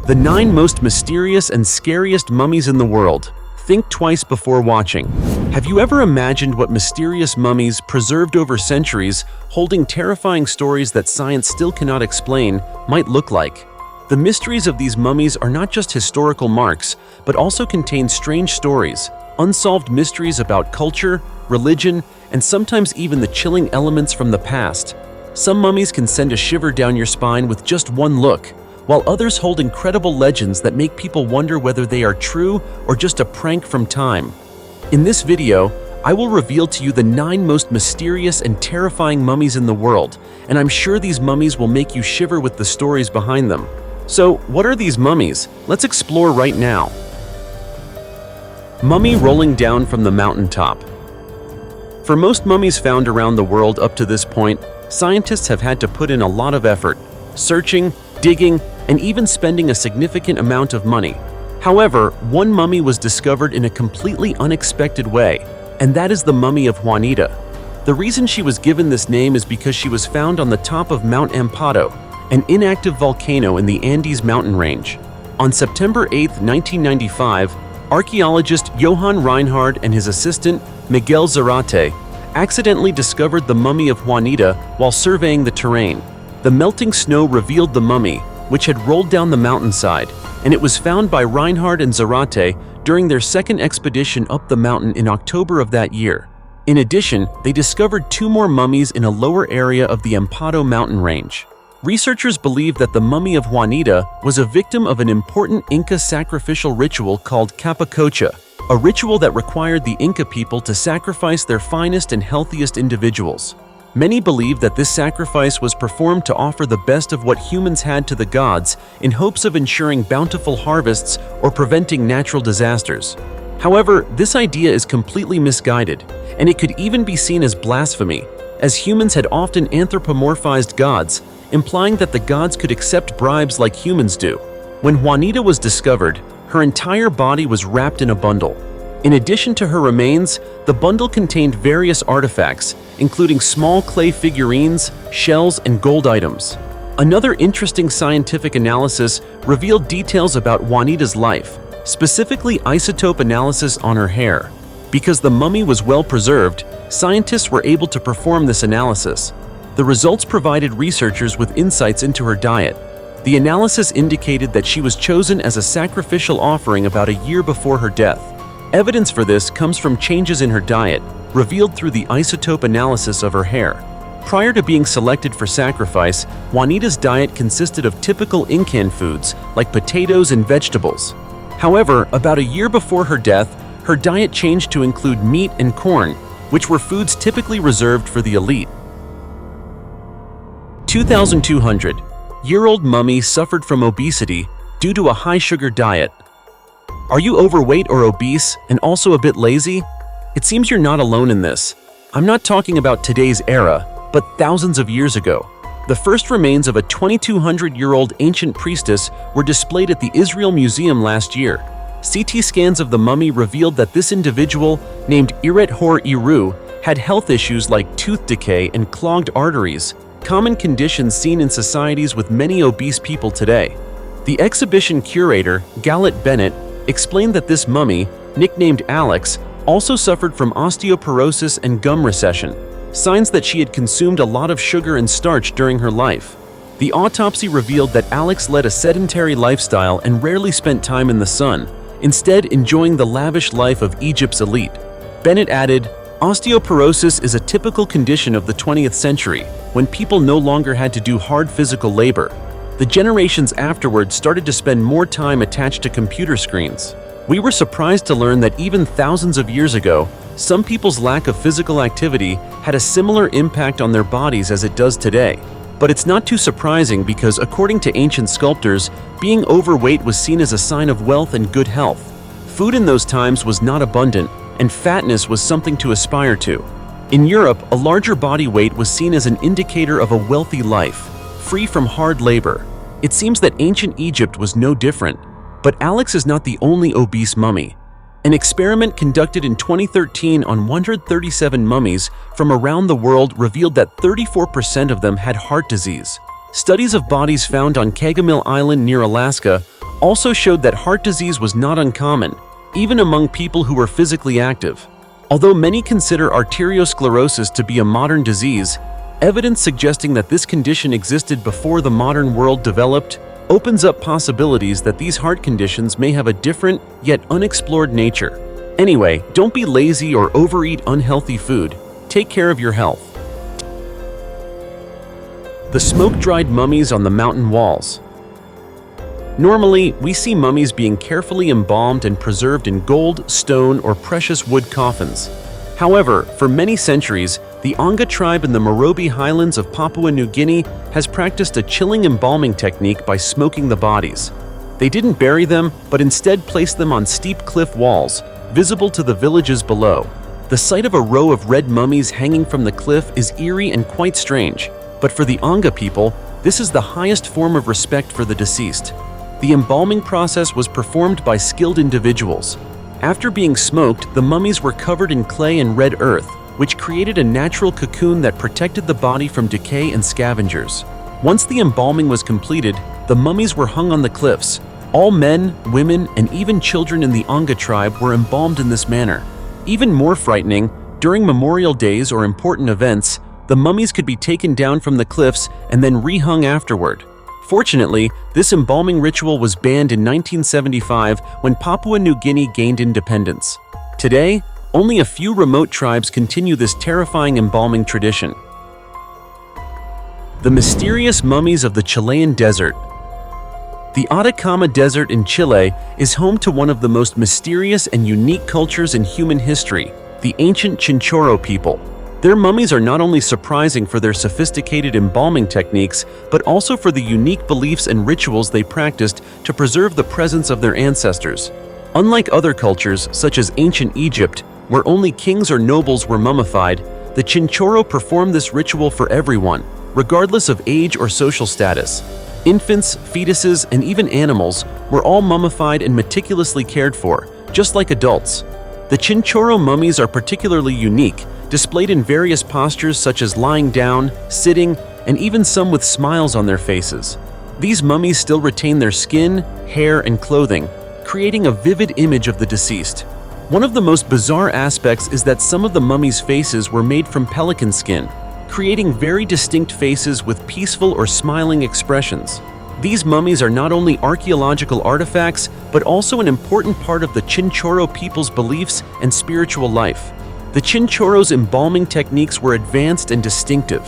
The 9 most mysterious and scariest mummies in the world. Think twice before watching. Have you ever imagined what mysterious mummies, preserved over centuries, holding terrifying stories that science still cannot explain, might look like? The mysteries of these mummies are not just historical marks, but also contain strange stories, unsolved mysteries about culture, religion, and sometimes even the chilling elements from the past. Some mummies can send a shiver down your spine with just one look, while others hold incredible legends that make people wonder whether they are true or just a prank from time. In this video, I will reveal to you the 9 most mysterious and terrifying mummies in the world, and I'm sure these mummies will make you shiver with the stories behind them. So, what are these mummies? Let's explore right now. Mummy rolling down from the mountaintop. For most mummies found around the world up to this point, scientists have had to put in a lot of effort, searching, digging, and even spending a significant amount of money. However, one mummy was discovered in a completely unexpected way, and that is the mummy of Juanita. The reason she was given this name is because she was found on the top of Mount Amparo, an inactive volcano in the Andes mountain range. On September 8, 1995, archaeologist Johann Reinhard and his assistant, Miguel Zarate, accidentally discovered the mummy of Juanita while surveying the terrain. The melting snow revealed the mummy, which had rolled down the mountainside, and it was found by Reinhard and Zarate during their second expedition up the mountain in October of that year. In addition, they discovered 2 more mummies in a lower area of the Amparo mountain range. Researchers believe that the mummy of Juanita was a victim of an important Inca sacrificial ritual called Capuchin, a ritual that required the Inca people to sacrifice their finest and healthiest individuals. Many believe that this sacrifice was performed to offer the best of what humans had to the gods in hopes of ensuring bountiful harvests or preventing natural disasters. However, this idea is completely misguided, and it could even be seen as blasphemy, as humans had often anthropomorphized gods, implying that the gods could accept bribes like humans do. When Juanita was discovered, her entire body was wrapped in a bundle. In addition to her remains, the bundle contained various artifacts, including small clay figurines, shells, and gold items. Another interesting scientific analysis revealed details about Juanita's life, specifically isotope analysis on her hair. Because the mummy was well preserved, scientists were able to perform this analysis. The results provided researchers with insights into her diet. The analysis indicated that she was chosen as a sacrificial offering about a year before her death. Evidence for this comes from changes in her diet, revealed through the isotope analysis of her hair. Prior to being selected for sacrifice, Juanita's diet consisted of typical Incan foods like potatoes and vegetables. However, about a year before her death, her diet changed to include meat and corn, which were foods typically reserved for the elite. 2,200-year-old mummy suffered from obesity due to a high-sugar diet. Are you overweight or obese and also a bit lazy? It seems you're not alone in this. I'm not talking about today's era, but thousands of years ago. The first remains of a 2,200-year-old ancient priestess were displayed at the Israel Museum last year. CT scans of the mummy revealed that this individual, named Iret Hor Iru, had health issues like tooth decay and clogged arteries, common conditions seen in societies with many obese people today. The exhibition curator, Gallet Bennett, explained that this mummy, nicknamed Alex, also suffered from osteoporosis and gum recession, signs that she had consumed a lot of sugar and starch during her life. The autopsy revealed that Alex led a sedentary lifestyle and rarely spent time in the sun, instead enjoying the lavish life of Egypt's elite. Bennett added, "Osteoporosis is a typical condition of the 20th century, when people no longer had to do hard physical labor. The generations afterwards started to spend more time attached to computer screens. We were surprised to learn that even thousands of years ago, some people's lack of physical activity had a similar impact on their bodies as it does today. But it's not too surprising because according to ancient sculptors, being overweight was seen as a sign of wealth and good health. Food in those times was not abundant, and fatness was something to aspire to. In Europe, a larger body weight was seen as an indicator of a wealthy life, free from hard labor. It seems that ancient Egypt was no different. But Alex is not the only obese mummy. An experiment conducted in 2013 on 137 mummies from around the world revealed that 34% of them had heart disease. Studies of bodies found on Cagamil Island near Alaska also showed that heart disease was not uncommon, even among people who were physically active. Although many consider arteriosclerosis to be a modern disease, evidence suggesting that this condition existed before the modern world developed opens up possibilities that these heart conditions may have a different, yet unexplored nature. Anyway, don't be lazy or overeat unhealthy food. Take care of your health. The smoke-dried mummies on the mountain walls. Normally, we see mummies being carefully embalmed and preserved in gold, stone, or precious wood coffins. However, for many centuries, the Anga tribe in the Morobe Highlands of Papua New Guinea has practiced a chilling embalming technique by smoking the bodies. They didn't bury them, but instead placed them on steep cliff walls, visible to the villages below. The sight of a row of red mummies hanging from the cliff is eerie and quite strange, but for the Anga people, this is the highest form of respect for the deceased. The embalming process was performed by skilled individuals. After being smoked, the mummies were covered in clay and red earth, which created a natural cocoon that protected the body from decay and scavengers. Once the embalming was completed, the mummies were hung on the cliffs. All men, women, and even children in the Anga tribe were embalmed in this manner. Even more frightening, during memorial days or important events, the mummies could be taken down from the cliffs and then rehung afterward. Fortunately, this embalming ritual was banned in 1975 when Papua New Guinea gained independence. Today, only a few remote tribes continue this terrifying embalming tradition. The mysterious mummies of the Chilean desert. The Atacama Desert in Chile is home to one of the most mysterious and unique cultures in human history, the ancient Chinchorro people. Their mummies are not only surprising for their sophisticated embalming techniques, but also for the unique beliefs and rituals they practiced to preserve the presence of their ancestors. Unlike other cultures, such as ancient Egypt, where only kings or nobles were mummified, the Chinchorro performed this ritual for everyone, regardless of age or social status. Infants, fetuses, and even animals were all mummified and meticulously cared for, just like adults. The Chinchorro mummies are particularly unique, displayed in various postures such as lying down, sitting, and even some with smiles on their faces. These mummies still retain their skin, hair, and clothing, creating a vivid image of the deceased. One of the most bizarre aspects is that some of the mummies' faces were made from pelican skin, creating very distinct faces with peaceful or smiling expressions. These mummies are not only archaeological artifacts, but also an important part of the Chinchorro people's beliefs and spiritual life. The Chinchorro's embalming techniques were advanced and distinctive.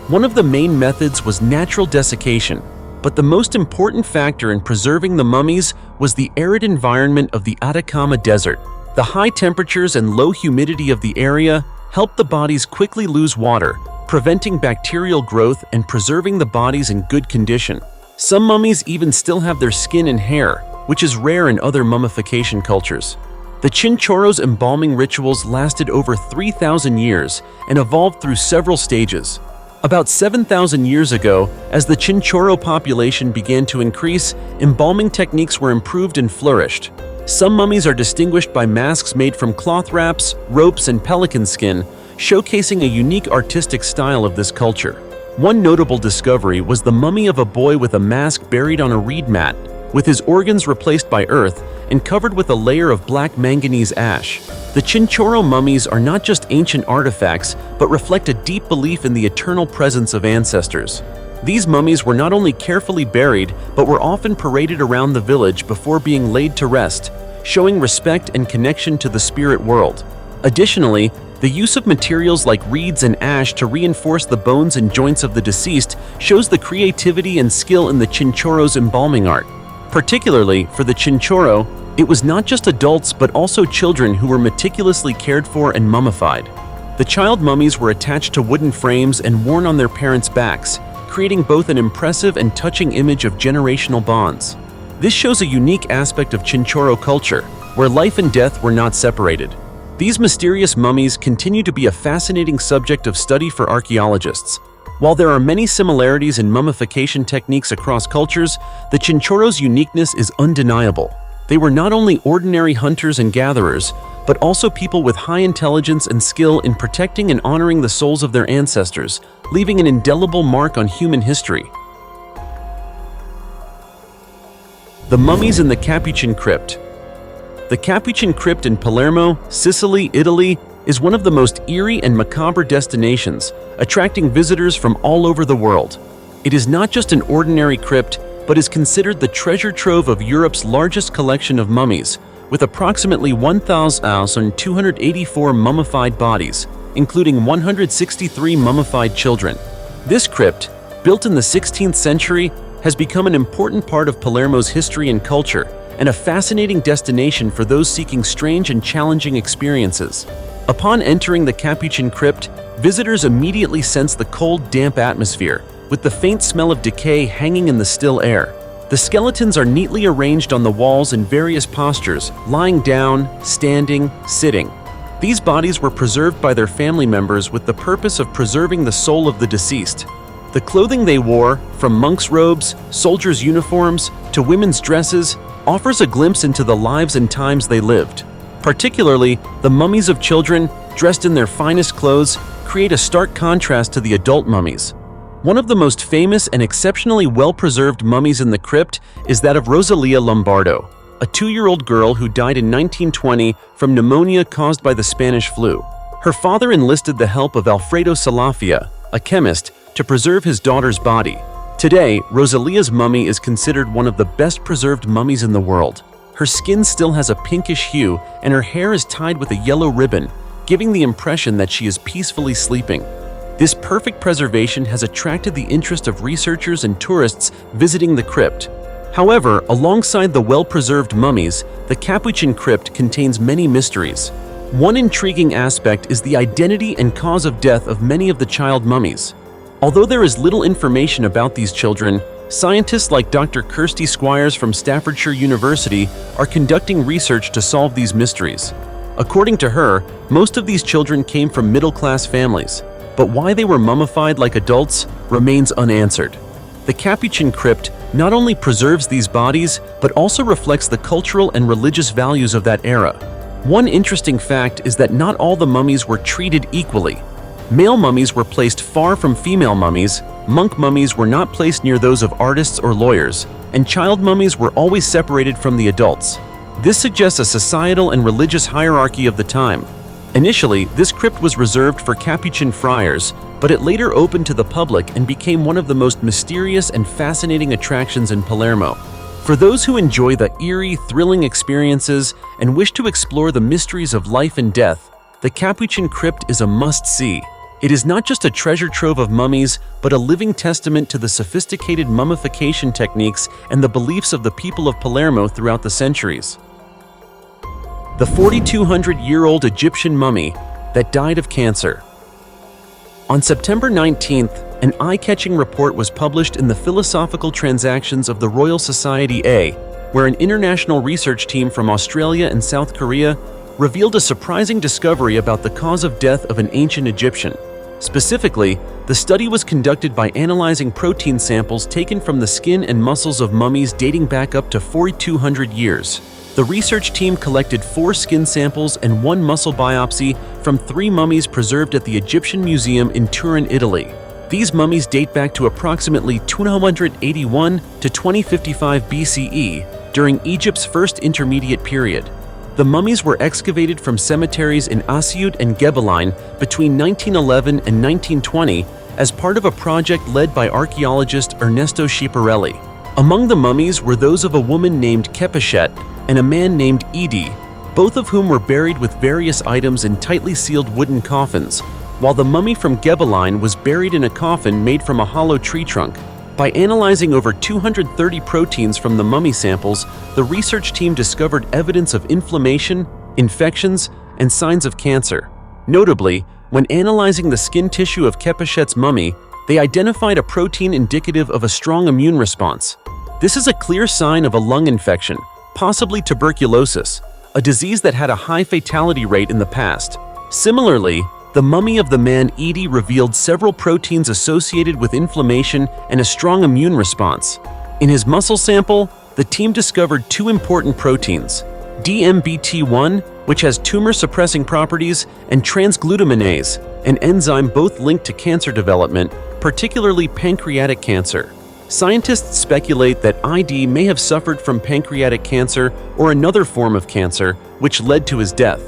One of the main methods was natural desiccation, but the most important factor in preserving the mummies was the arid environment of the Atacama Desert. The high temperatures and low humidity of the area helped the bodies quickly lose water, preventing bacterial growth and preserving the bodies in good condition. Some mummies even still have their skin and hair, which is rare in other mummification cultures. The Chinchorro's embalming rituals lasted over 3,000 years and evolved through several stages. About 7,000 years ago, as the Chinchorro population began to increase, embalming techniques were improved and flourished. Some mummies are distinguished by masks made from cloth wraps, ropes, and pelican skin, showcasing a unique artistic style of this culture. One notable discovery was the mummy of a boy with a mask buried on a reed mat, with his organs replaced by earth and covered with a layer of black manganese ash. The Chinchorro mummies are not just ancient artifacts, but reflect a deep belief in the eternal presence of ancestors. These mummies were not only carefully buried, but were often paraded around the village before being laid to rest, showing respect and connection to the spirit world. Additionally, the use of materials like reeds and ash to reinforce the bones and joints of the deceased shows the creativity and skill in the Chinchorro's embalming art. Particularly for the Chinchorro, it was not just adults but also children who were meticulously cared for and mummified. The child mummies were attached to wooden frames and worn on their parents' backs, creating both an impressive and touching image of generational bonds. This shows a unique aspect of Chinchorro culture, where life and death were not separated. These mysterious mummies continue to be a fascinating subject of study for archaeologists. While there are many similarities in mummification techniques across cultures, the Chinchorro's uniqueness is undeniable. They were not only ordinary hunters and gatherers, but also people with high intelligence and skill in protecting and honoring the souls of their ancestors, leaving an indelible mark on human history. The mummies in the Capuchin crypt. The Capuchin crypt in Palermo, Sicily, Italy, is one of the most eerie and macabre destinations, attracting visitors from all over the world. It is not just an ordinary crypt, but is considered the treasure trove of Europe's largest collection of mummies, with approximately 1,284 mummified bodies, including 163 mummified children. This crypt, built in the 16th century, has become an important part of Palermo's history and culture, and a fascinating destination for those seeking strange and challenging experiences. Upon entering the Capuchin crypt, visitors immediately sense the cold, damp atmosphere, with the faint smell of decay hanging in the still air. The skeletons are neatly arranged on the walls in various postures, lying down, standing, sitting. These bodies were preserved by their family members with the purpose of preserving the soul of the deceased. The clothing they wore, from monks' robes, soldiers' uniforms, to women's dresses, offers a glimpse into the lives and times they lived. Particularly, the mummies of children, dressed in their finest clothes, create a stark contrast to the adult mummies. One of the most famous and exceptionally well-preserved mummies in the crypt is that of Rosalia Lombardo, a 2-year-old girl who died in 1920 from pneumonia caused by the Spanish flu. Her father enlisted the help of Alfredo Salafia, a chemist, to preserve his daughter's body. Today, Rosalia's mummy is considered one of the best-preserved mummies in the world. Her skin still has a pinkish hue, and her hair is tied with a yellow ribbon, giving the impression that she is peacefully sleeping. This perfect preservation has attracted the interest of researchers and tourists visiting the crypt. However, alongside the well-preserved mummies, the Capuchin crypt contains many mysteries. One intriguing aspect is the identity and cause of death of many of the child mummies. Although there is little information about these children, scientists like Dr. Kirsty Squires from Staffordshire University are conducting research to solve these mysteries. According to her, most of these children came from middle-class families, but why they were mummified like adults remains unanswered. The Capuchin crypt not only preserves these bodies, but also reflects the cultural and religious values of that era. One interesting fact is that not all the mummies were treated equally. Male mummies were placed far from female mummies, monk mummies were not placed near those of artists or lawyers, and child mummies were always separated from the adults. This suggests a societal and religious hierarchy of the time. Initially, this crypt was reserved for Capuchin friars, but it later opened to the public and became one of the most mysterious and fascinating attractions in Palermo. For those who enjoy the eerie, thrilling experiences and wish to explore the mysteries of life and death, the Capuchin crypt is a must-see. It is not just a treasure trove of mummies, but a living testament to the sophisticated mummification techniques and the beliefs of the people of Palermo throughout the centuries. The 4,200-year-old Egyptian mummy that died of cancer. On September 19th, an eye-catching report was published in the Philosophical Transactions of the Royal Society A, where an international research team from Australia and South Korea revealed a surprising discovery about the cause of death of an ancient Egyptian. Specifically, the study was conducted by analyzing protein samples taken from the skin and muscles of mummies dating back up to 4,200 years. The research team collected 4 skin samples and 1 muscle biopsy from 3 mummies preserved at the Egyptian Museum in Turin, Italy. These mummies date back to approximately 281 to 2055 BCE, during Egypt's first intermediate period. The mummies were excavated from cemeteries in Asyut and Gebelein between 1911 and 1920 as part of a project led by archaeologist Ernesto Schiaparelli. Among the mummies were those of a woman named Capuchin and a man named Idi, both of whom were buried with various items in tightly sealed wooden coffins, while the mummy from Gebelein was buried in a coffin made from a hollow tree trunk. By analyzing over 230 proteins from the mummy samples, the research team discovered evidence of inflammation, infections, and signs of cancer. Notably, when analyzing the skin tissue of Capuchin's mummy, they identified a protein indicative of a strong immune response. This is a clear sign of a lung infection, possibly tuberculosis, a disease that had a high fatality rate in the past. Similarly, the mummy of the man Idi revealed several proteins associated with inflammation and a strong immune response. In his muscle sample, the team discovered 2 important proteins, DMBT1, which has tumor-suppressing properties, and transglutaminase, an enzyme both linked to cancer development, particularly pancreatic cancer. Scientists speculate that ID may have suffered from pancreatic cancer or another form of cancer, which led to his death.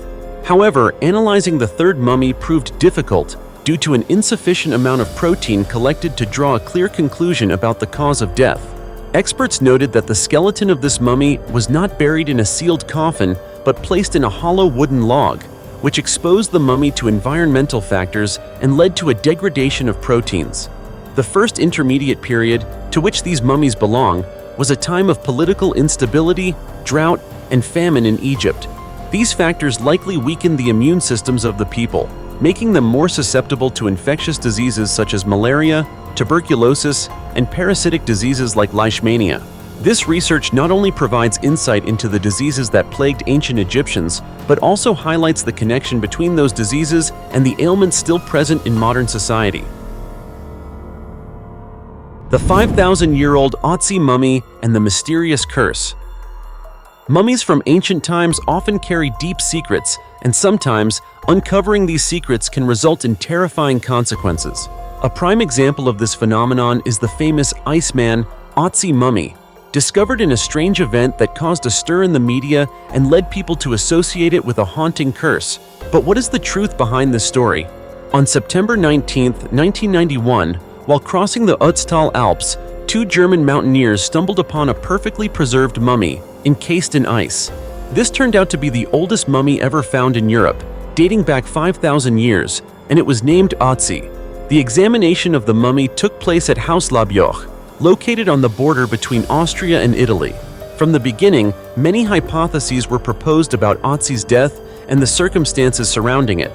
However, analyzing the third mummy proved difficult due to an insufficient amount of protein collected to draw a clear conclusion about the cause of death. Experts noted that the skeleton of this mummy was not buried in a sealed coffin, but placed in a hollow wooden log, which exposed the mummy to environmental factors and led to a degradation of proteins. The first intermediate period, to which these mummies belong, was a time of political instability, drought, and famine in Egypt. These factors likely weakened the immune systems of the people, making them more susceptible to infectious diseases such as malaria, tuberculosis, and parasitic diseases like leishmania. This research not only provides insight into the diseases that plagued ancient Egyptians, but also highlights the connection between those diseases and the ailments still present in modern society. The 5,000-year-old Otzi mummy and the mysterious curse. Mummies from ancient times often carry deep secrets, and sometimes uncovering these secrets can result in terrifying consequences. A prime example of this phenomenon is the famous Iceman, Otzi mummy, discovered in a strange event that caused a stir in the media and led people to associate it with a haunting curse. But what is the truth behind this story? On September 19, 1991, while crossing the Ötztal Alps, two German mountaineers stumbled upon a perfectly preserved mummy, encased in ice. This turned out to be the oldest mummy ever found in Europe, dating back 5,000 years, and it was named Otzi. The examination of the mummy took place at Hauslabjoch, located on the border between Austria and Italy. From the beginning, many hypotheses were proposed about Otzi's death and the circumstances surrounding it.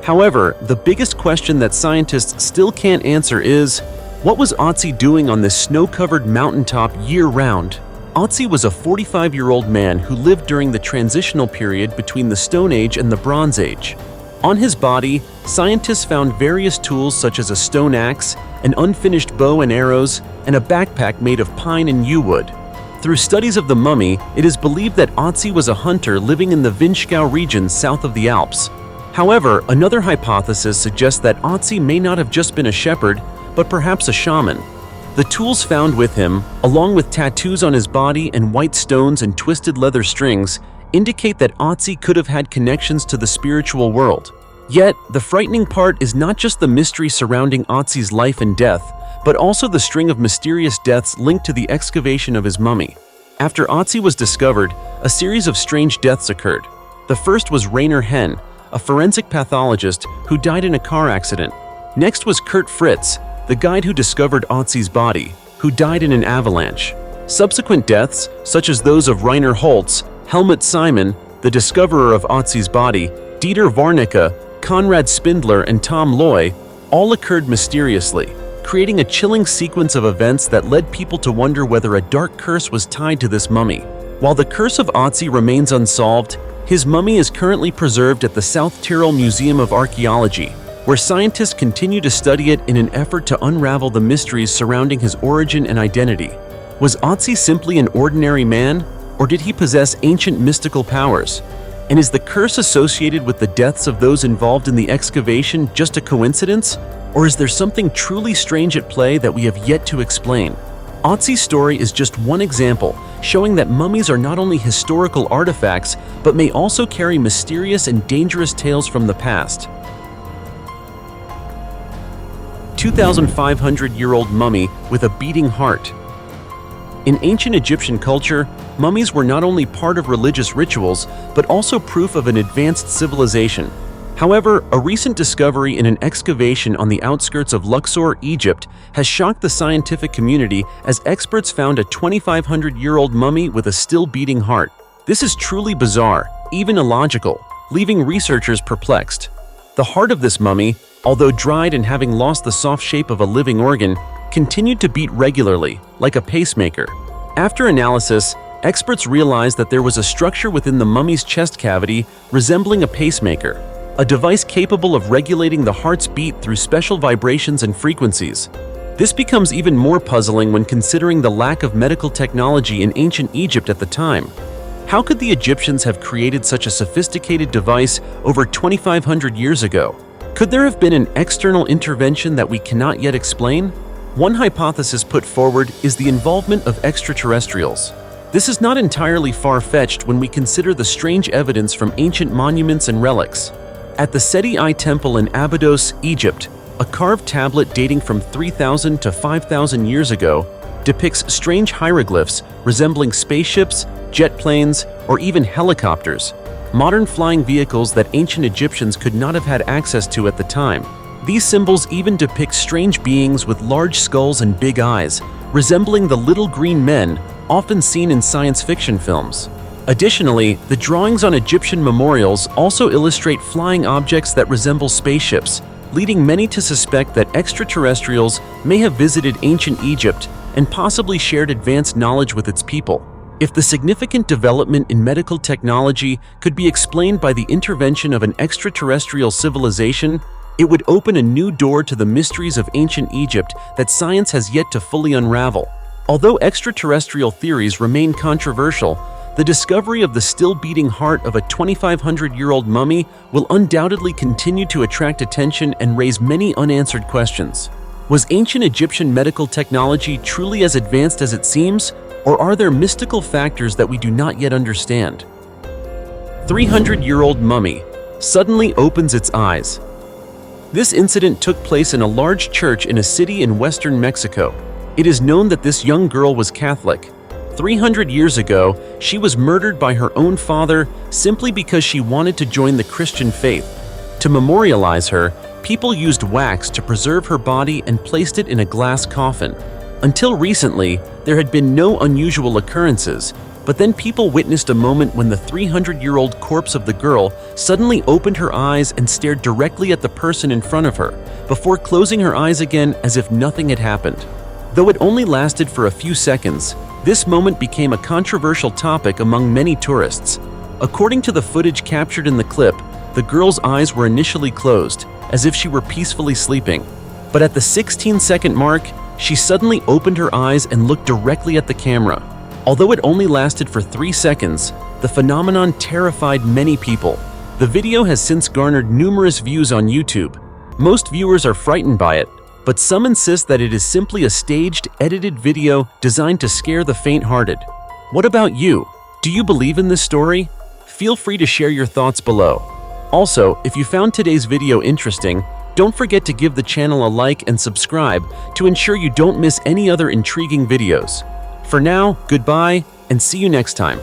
However, the biggest question that scientists still can't answer is, what was Otzi doing on this snow-covered mountaintop year-round? Otzi was a 45-year-old man who lived during the transitional period between the Stone Age and the Bronze Age. On his body, scientists found various tools such as a stone axe, an unfinished bow and arrows, and a backpack made of pine and yew wood. Through studies of the mummy, it is believed that Otzi was a hunter living in the Vinschgau region south of the Alps. However, another hypothesis suggests that Otzi may not have just been a shepherd, but perhaps a shaman. The tools found with him, along with tattoos on his body and white stones and twisted leather strings, indicate that Otzi could have had connections to the spiritual world. Yet, the frightening part is not just the mystery surrounding Otzi's life and death, but also the string of mysterious deaths linked to the excavation of his mummy. After Otzi was discovered, a series of strange deaths occurred. The first was Rainer Henn, a forensic pathologist who died in a car accident. Next was Kurt Fritz, the guide who discovered Otzi's body, who died in an avalanche. Subsequent deaths, such as those of Rainer Holtz, Helmut Simon, the discoverer of Otzi's body, Dieter Warnecke, Konrad Spindler, and Tom Loy, all occurred mysteriously, creating a chilling sequence of events that led people to wonder whether a dark curse was tied to this mummy. While the curse of Otzi remains unsolved, his mummy is currently preserved at the South Tyrol Museum of Archaeology, where scientists continue to study it in an effort to unravel the mysteries surrounding his origin and identity. Was Otzi simply an ordinary man, or did he possess ancient mystical powers? And is the curse associated with the deaths of those involved in the excavation just a coincidence? Or is there something truly strange at play that we have yet to explain? Otzi's story is just one example, showing that mummies are not only historical artifacts, but may also carry mysterious and dangerous tales from the past. 2,500-year-old mummy with a beating heart. In ancient Egyptian culture, mummies were not only part of religious rituals, but also proof of an advanced civilization. However, a recent discovery in an excavation on the outskirts of Luxor, Egypt, has shocked the scientific community as experts found a 2,500-year-old mummy with a still beating heart. This is truly bizarre, even illogical, leaving researchers perplexed. The heart of this mummy, although dried and having lost the soft shape of a living organ, continued to beat regularly, like a pacemaker. After analysis, experts realized that there was a structure within the mummy's chest cavity resembling a pacemaker, a device capable of regulating the heart's beat through special vibrations and frequencies. This becomes even more puzzling when considering the lack of medical technology in ancient Egypt at the time. How could the Egyptians have created such a sophisticated device over 2,500 years ago? Could there have been an external intervention that we cannot yet explain? One hypothesis put forward is the involvement of extraterrestrials. This is not entirely far-fetched when we consider the strange evidence from ancient monuments and relics. At the Seti I Temple in Abydos, Egypt, a carved tablet dating from 3,000 to 5,000 years ago depicts strange hieroglyphs resembling spaceships, jet planes, or even helicopters, modern flying vehicles that ancient Egyptians could not have had access to at the time. These symbols even depict strange beings with large skulls and big eyes, resembling the little green men often seen in science fiction films. Additionally, the drawings on Egyptian memorials also illustrate flying objects that resemble spaceships, leading many to suspect that extraterrestrials may have visited ancient Egypt and possibly shared advanced knowledge with its people. If the significant development in medical technology could be explained by the intervention of an extraterrestrial civilization, it would open a new door to the mysteries of ancient Egypt that science has yet to fully unravel. Although extraterrestrial theories remain controversial, the discovery of the still-beating heart of a 2,500-year-old mummy will undoubtedly continue to attract attention and raise many unanswered questions. Was ancient Egyptian medical technology truly as advanced as it seems, or are there mystical factors that we do not yet understand? 300-year-old mummy suddenly opens its eyes. This incident took place in a large church in a city in western Mexico. It is known that this young girl was Catholic. 300 years ago, she was murdered by her own father simply because she wanted to join the Christian faith. To memorialize her, people used wax to preserve her body and placed it in a glass coffin. Until recently, there had been no unusual occurrences, but then people witnessed a moment when the 300-year-old corpse of the girl suddenly opened her eyes and stared directly at the person in front of her, before closing her eyes again as if nothing had happened. Though it only lasted for a few seconds, this moment became a controversial topic among many tourists. According to the footage captured in the clip, the girl's eyes were initially closed, as if she were peacefully sleeping. But at the 16-second mark, she suddenly opened her eyes and looked directly at the camera. Although it only lasted for 3 seconds, the phenomenon terrified many people. The video has since garnered numerous views on YouTube. Most viewers are frightened by it, but some insist that it is simply a staged, edited video designed to scare the faint-hearted. What about you? Do you believe in this story? Feel free to share your thoughts below. Also, if you found today's video interesting, don't forget to give the channel a like and subscribe to ensure you don't miss any other intriguing videos. For now, goodbye, and see you next time.